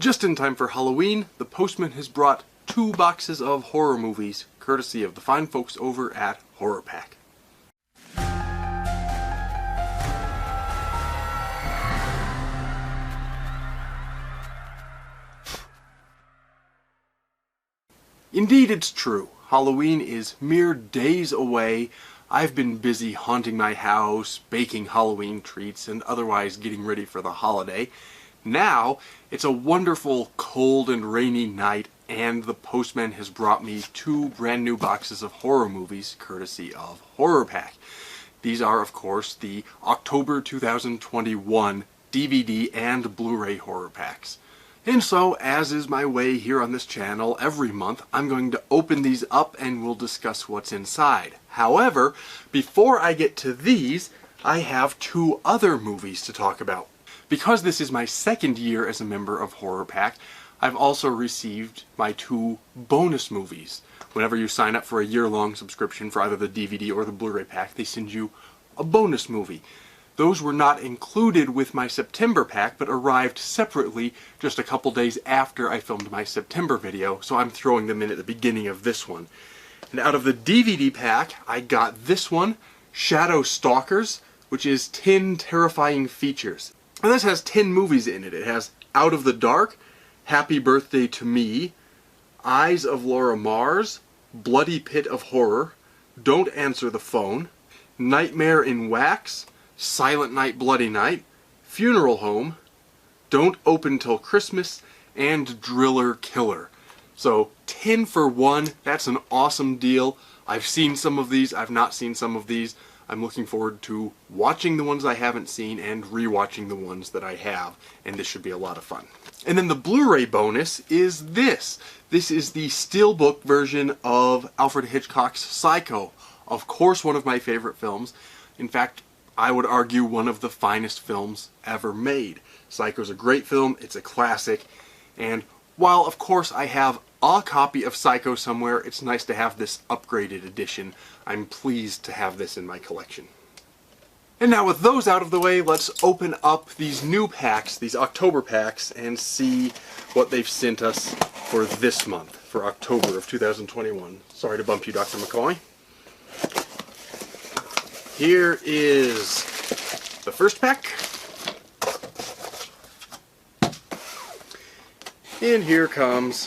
Just in time for Halloween, the postman has brought 2 boxes of horror movies, courtesy of the fine folks over at HorrorPack. Indeed, it's true. Halloween is mere days away. I've been busy haunting my house, baking Halloween treats, and otherwise getting ready for the holiday. Now, it's a wonderful cold and rainy night, and the postman has brought me 2 brand new boxes of horror movies, courtesy of HorrorPack. These are, of course, the October 2021 DVD and Blu-ray horror packs. And so, as is my way here on this channel, every month I'm going to open these up and we'll discuss what's inside. However, before I get to these, I have 2 other movies to talk about. Because this is my 2nd year as a member of HorrorPack, I've also received my 2 bonus movies. Whenever you sign up for a year-long subscription for either the DVD or the Blu-ray pack, they send you a bonus movie. Those were not included with my September pack, but arrived separately just a couple days after I filmed my September video, so I'm throwing them in at the beginning of this one. And out of the DVD pack, I got this one, Shadow Stalkers, which is 10 terrifying features. And this has 10 movies in it. It has Out of the Dark, Happy Birthday to Me, Eyes of Laura Mars, Bloody Pit of Horror, Don't Answer the Phone, Nightmare in Wax, Silent Night Bloody Night, Funeral Home, Don't Open Till Christmas, and Driller Killer. So 10 for 1, that's an awesome deal. I've seen some of these, I've not seen some of these. I'm looking forward to watching the ones I haven't seen and rewatching the ones that I have, and this should be a lot of fun. And then the Blu-ray bonus is this. This is the Steelbook version of Alfred Hitchcock's Psycho. Of course, one of my favorite films. In fact, I would argue one of the finest films ever made. Psycho's a great film, it's a classic, and while of course I have a copy of Psycho somewhere, it's nice to have this upgraded edition. I'm pleased to have this in my collection. And now with those out of the way, let's open up these new packs, these October packs, and see what they've sent us for this month, for October of 2021. Sorry to bump you, Dr. McCoy. Here is the first pack. And here comes,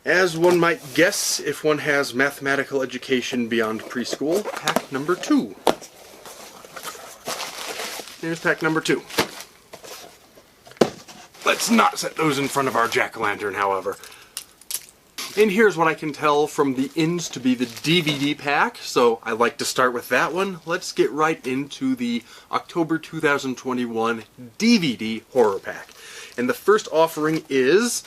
as one might guess if one has mathematical education beyond preschool, pack number 2. Here's pack number 2. Let's not set those in front of our jack-o'-lantern, however. And here's what I can tell from the ends to be the DVD pack, so I like to start with that one. Let's get right into the October 2021 DVD horror pack. And the first offering is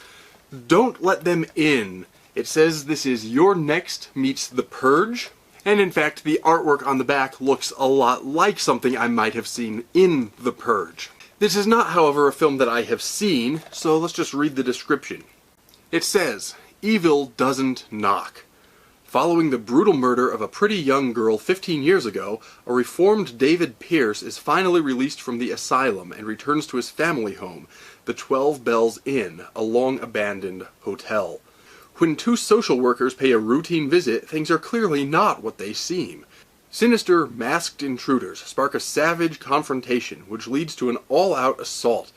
Don't Let Them In. It says this is Your Next meets The Purge, and in fact the artwork on the back looks a lot like something I might have seen in The Purge. This is not, however, a film that I have seen, so let's just read the description. It says, Evil doesn't knock. Following the brutal murder of a pretty young girl 15 years ago, a reformed David Pierce is finally released from the asylum and returns to his family home, the 12 Bells Inn, a long-abandoned hotel. When 2 social workers pay a routine visit, things are clearly not what they seem. Sinister, masked intruders spark a savage confrontation, which leads to an all-out assault.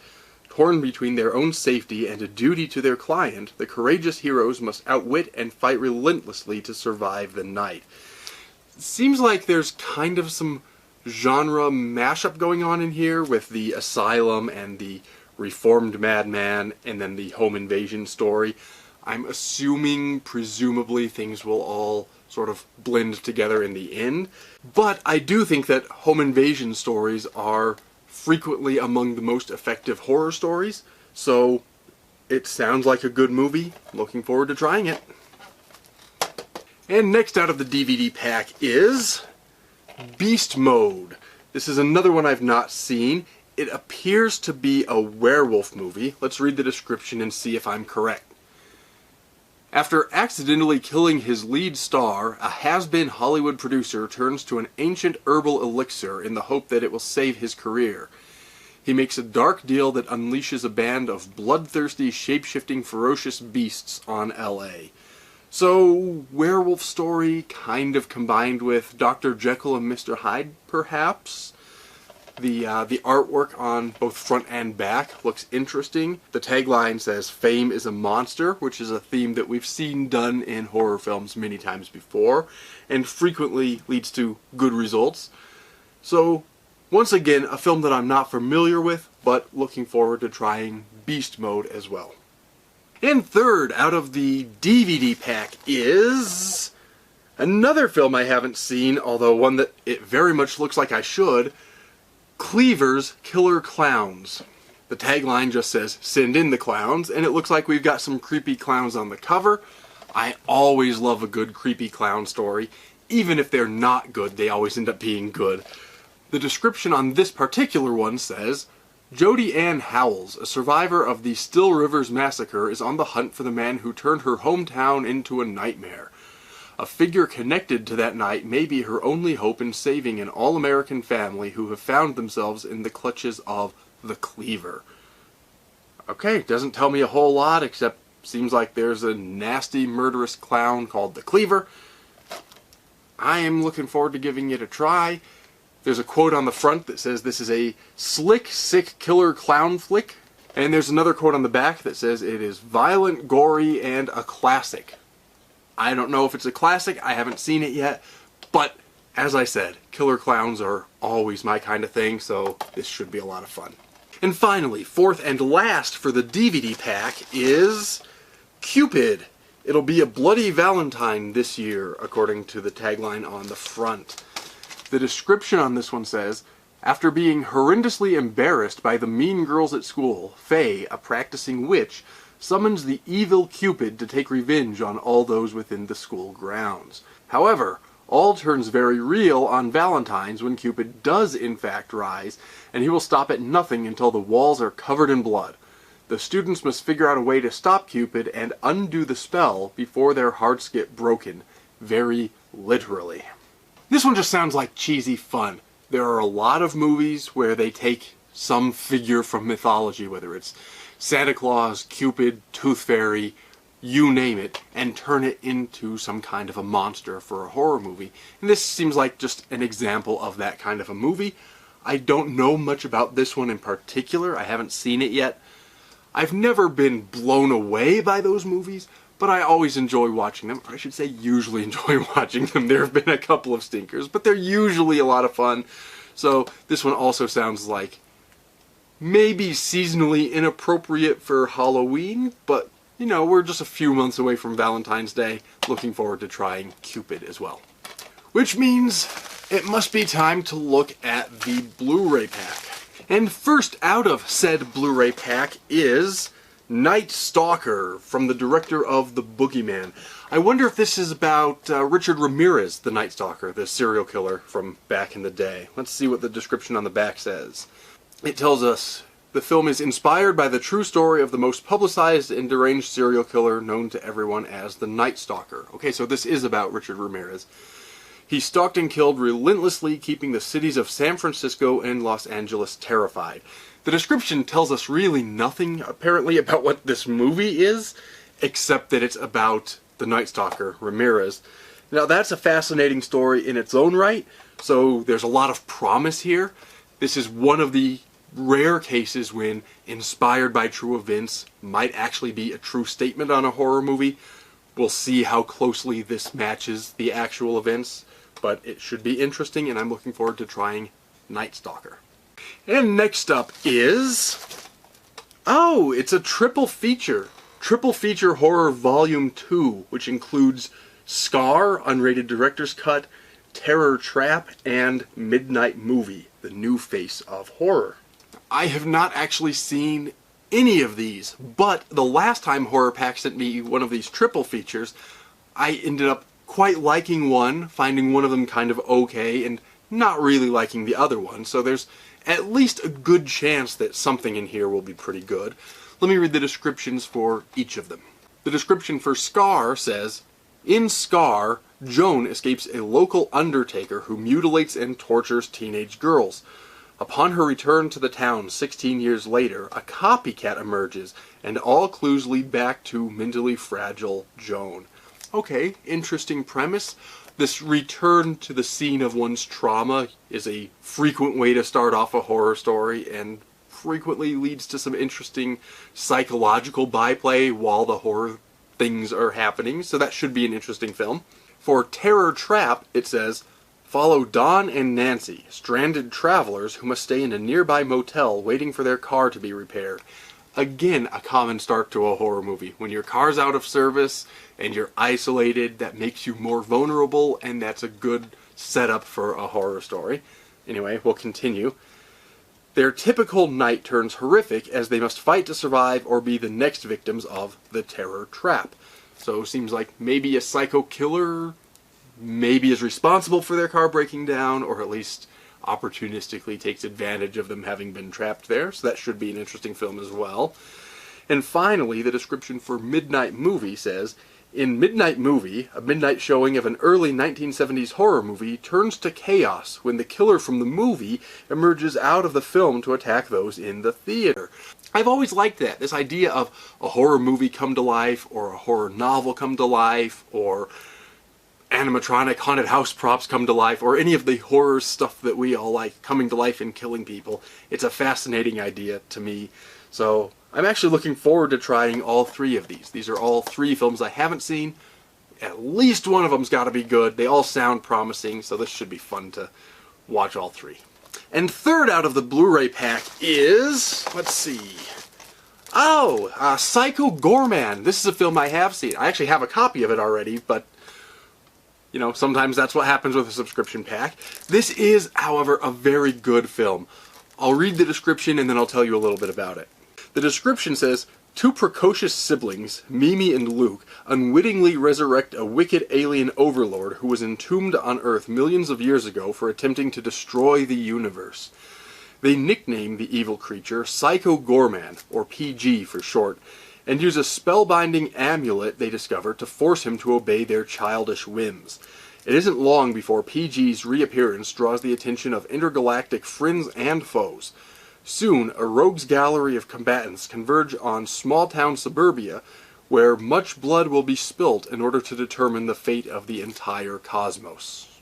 Torn between their own safety and a duty to their client, the courageous heroes must outwit and fight relentlessly to survive the night. It seems like there's kind of some genre mashup going on in here with the asylum and the reformed madman and then the home invasion story. I'm assuming, presumably, things will all sort of blend together in the end. But I do think that home invasion stories are frequently among the most effective horror stories, so it sounds like a good movie. Looking forward to trying it. And next out of the DVD pack is Beast Mode. This is another one I've not seen. It appears to be a werewolf movie. Let's read the description and see if I'm correct. After accidentally killing his lead star, a has-been Hollywood producer turns to an ancient herbal elixir in the hope that it will save his career. He makes a dark deal that unleashes a band of bloodthirsty, shape-shifting, ferocious beasts on LA. So, werewolf story kind of combined with Dr. Jekyll and Mr. Hyde, perhaps? The artwork on both front and back looks interesting. The tagline says, "Fame is a monster," which is a theme that we've seen done in horror films many times before, and frequently leads to good results. So, once again, a film that I'm not familiar with, but looking forward to trying Beast Mode as well. And third, out of the DVD pack is another film I haven't seen, although one that it very much looks like I should, Cleaver's Killer Clowns. The tagline just says, "Send in the clowns," and it looks like we've got some creepy clowns on the cover. I always love a good creepy clown story. Even if they're not good, they always end up being good. The description on this particular one says, Jody Ann Howells, a survivor of the Still Rivers Massacre, is on the hunt for the man who turned her hometown into a nightmare. A figure connected to that night may be her only hope in saving an all-American family who have found themselves in the clutches of the Cleaver. Okay, doesn't tell me a whole lot, except seems like there's a nasty, murderous clown called the Cleaver. I am looking forward to giving it a try. There's a quote on the front that says this is a slick, sick killer clown flick. And there's another quote on the back that says it is violent, gory, and a classic. I don't know if it's a classic, I haven't seen it yet, but as I said, killer clowns are always my kind of thing, so this should be a lot of fun. And finally, fourth and last for the DVD pack is Cupid. It'll be a bloody Valentine this year, according to the tagline on the front. The description on this one says, after being horrendously embarrassed by the mean girls at school, Faye, a practicing witch, summons the evil Cupid to take revenge on all those within the school grounds. However, all turns very real on Valentine's when Cupid does in fact rise, and he will stop at nothing until the walls are covered in blood. The students must figure out a way to stop Cupid and undo the spell before their hearts get broken, very literally. This one just sounds like cheesy fun. There are a lot of movies where they take some figure from mythology, whether it's Santa Claus, Cupid, Tooth Fairy, you name it, and turn it into some kind of a monster for a horror movie. And this seems like just an example of that kind of a movie. I don't know much about this one in particular. I haven't seen it yet. I've never been blown away by those movies, but I always enjoy watching them. Or I should say usually enjoy watching them. There have been a couple of stinkers, but they're usually a lot of fun. So this one also sounds like maybe seasonally inappropriate for Halloween, but, you know, we're just a few months away from Valentine's Day. Looking forward to trying Cupid as well. Which means it must be time to look at the Blu-ray pack. And first out of said Blu-ray pack is Night Stalker, from the director of The Boogeyman. I wonder if this is about Richard Ramirez, the Night Stalker, the serial killer from back in the day. Let's see what the description on the back says. It tells us, the film is inspired by the true story of the most publicized and deranged serial killer known to everyone as the Night Stalker. Okay, so this is about Richard Ramirez. He stalked and killed relentlessly, keeping the cities of San Francisco and Los Angeles terrified. The description tells us really nothing, apparently, about what this movie is, except that it's about the Night Stalker, Ramirez. Now, that's a fascinating story in its own right, so there's a lot of promise here. This is one of the rare cases when inspired by true events might actually be a true statement on a horror movie. We'll see how closely this matches the actual events, but it should be interesting, and I'm looking forward to trying Night Stalker. And next up is... oh, it's a triple feature. Triple feature horror volume 2, which includes Scar, unrated director's cut, Terror Trap, and Midnight Movie, the new face of horror. I have not actually seen any of these, but the last time HorrorPack sent me one of these triple features, I ended up quite liking one, finding one of them kind of okay, and not really liking the other one, so there's at least a good chance that something in here will be pretty good. Let me read the descriptions for each of them. The description for Scar says, in Scar, Joan escapes a local undertaker who mutilates and tortures teenage girls. Upon her return to the town 16 years later, a copycat emerges, and all clues lead back to mentally fragile Joan. Okay, interesting premise. This return to the scene of one's trauma is a frequent way to start off a horror story, and frequently leads to some interesting psychological byplay while the horror things are happening, so that should be an interesting film. For Terror Trap, it says, follow Don and Nancy, stranded travelers who must stay in a nearby motel waiting for their car to be repaired. Again, a common start to a horror movie. When your car's out of service and you're isolated, that makes you more vulnerable, and that's a good setup for a horror story. Anyway, we'll continue. Their typical night turns horrific as they must fight to survive or be the next victims of the Terror Trap. So seems like maybe a psycho killer maybe is responsible for their car breaking down, or at least opportunistically takes advantage of them having been trapped there, so that should be an interesting film as well. And finally, the description for Midnight Movie says, in Midnight Movie, a midnight showing of an early 1970s horror movie turns to chaos when the killer from the movie emerges out of the film to attack those in the theater. I've always liked that, this idea of a horror movie come to life, or a horror novel come to life, or animatronic haunted house props come to life, or any of the horror stuff that we all like coming to life and killing people. It's a fascinating idea to me. So I'm actually looking forward to trying all three of these. These are all three films I haven't seen. At least one of them's got to be good. They all sound promising, so this should be fun to watch all three. And third out of the Blu-ray pack is, let's see, Psycho Goreman. This is a film I have seen. I actually have a copy of it already, but you know, sometimes that's what happens with a subscription pack. This is, however, a very good film. I'll read the description and then I'll tell you a little bit about it. The description says, two precocious siblings, Mimi and Luke, unwittingly resurrect a wicked alien overlord who was entombed on Earth millions of years ago for attempting to destroy the universe. They nickname the evil creature Psycho Goreman, or PG for short, and use a spellbinding amulet they discover to force him to obey their childish whims. It isn't long before PG's reappearance draws the attention of intergalactic friends and foes. Soon, a rogues gallery of combatants converge on small-town suburbia, where much blood will be spilt in order to determine the fate of the entire cosmos.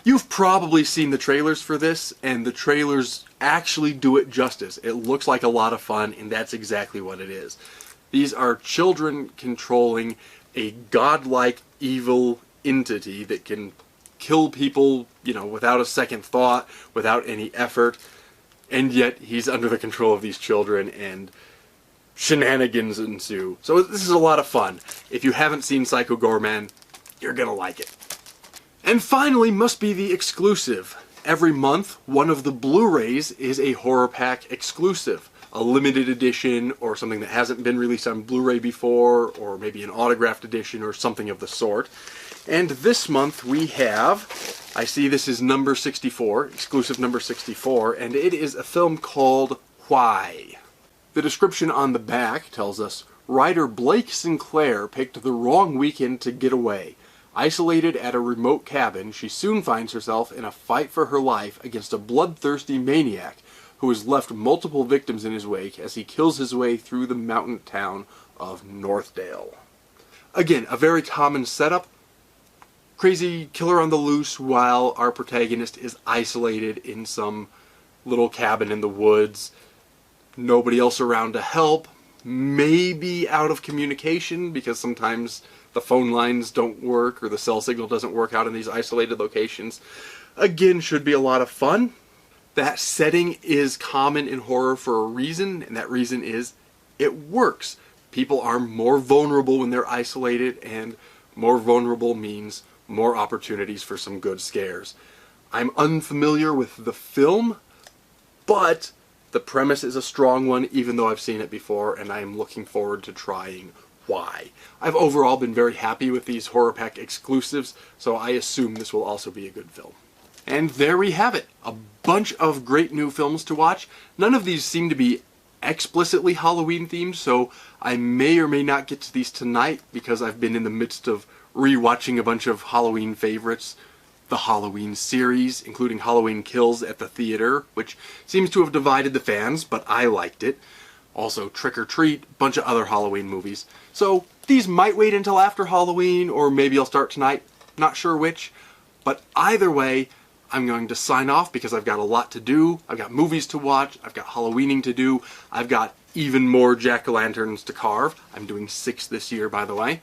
You've probably seen the trailers for this, and the trailers actually do it justice. It looks like a lot of fun, and that's exactly what it is. These are children controlling a godlike evil entity that can kill people, you know, without a second thought, without any effort, and yet he's under the control of these children and shenanigans ensue. So this is a lot of fun. If you haven't seen Psycho Goreman, you're gonna like it. And finally must be the exclusive. Every month, one of the Blu-rays is a HorrorPack exclusive. A limited edition, or something that hasn't been released on Blu-ray before, or maybe an autographed edition, or something of the sort. And this month we have, I see this is number 64, exclusive number 64, and it is a film called Why. The description on the back tells us, writer Blake Sinclair picked the wrong weekend to get away. Isolated at a remote cabin, she soon finds herself in a fight for her life against a bloodthirsty maniac who has left multiple victims in his wake as he kills his way through the mountain town of Northdale. Again, a very common setup. Crazy killer on the loose while our protagonist is isolated in some little cabin in the woods. Nobody else around to help. Maybe out of communication because sometimes the phone lines don't work or the cell signal doesn't work out in these isolated locations. Again, should be a lot of fun. That setting is common in horror for a reason, and that reason is it works. People are more vulnerable when they're isolated, and more vulnerable means more opportunities for some good scares. I'm unfamiliar with the film, but the premise is a strong one, even though I've seen it before, and I'm looking forward to trying Why. I've overall been very happy with these HorrorPack exclusives, so I assume this will also be a good film. And there we have it. A bunch of great new films to watch. None of these seem to be explicitly Halloween themed, so I may or may not get to these tonight because I've been in the midst of rewatching a bunch of Halloween favorites. the Halloween series, including Halloween Kills at the Theater, which seems to have divided the fans, but I liked it. Also Trick or Treat, a bunch of other Halloween movies. So these might wait until after Halloween, or maybe I'll start tonight, not sure which. But either way, I'm going to sign off because I've got a lot to do. I've got movies to watch, I've got Halloweening to do, I've got even more jack-o'-lanterns to carve. I'm doing 6 this year, by the way.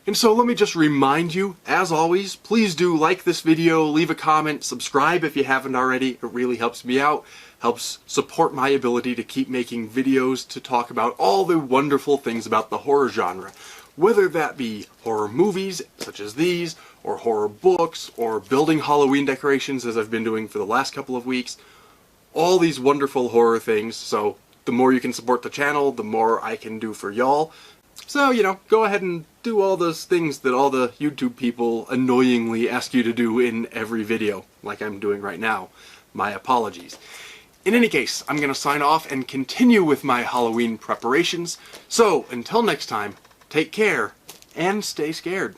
And so let me just remind you, as always, please do like this video, leave a comment, subscribe if you haven't already. It really helps me out, helps support my ability to keep making videos to talk about all the wonderful things about the horror genre. Whether that be horror movies, such as these, or horror books, or building Halloween decorations, as I've been doing for the last couple of weeks. All these wonderful horror things, so the more you can support the channel, the more I can do for y'all. So, you know, go ahead and do all those things that all the YouTube people annoyingly ask you to do in every video, like I'm doing right now. My apologies. In any case, I'm going to sign off and continue with my Halloween preparations. So, until next time, take care, and stay scared.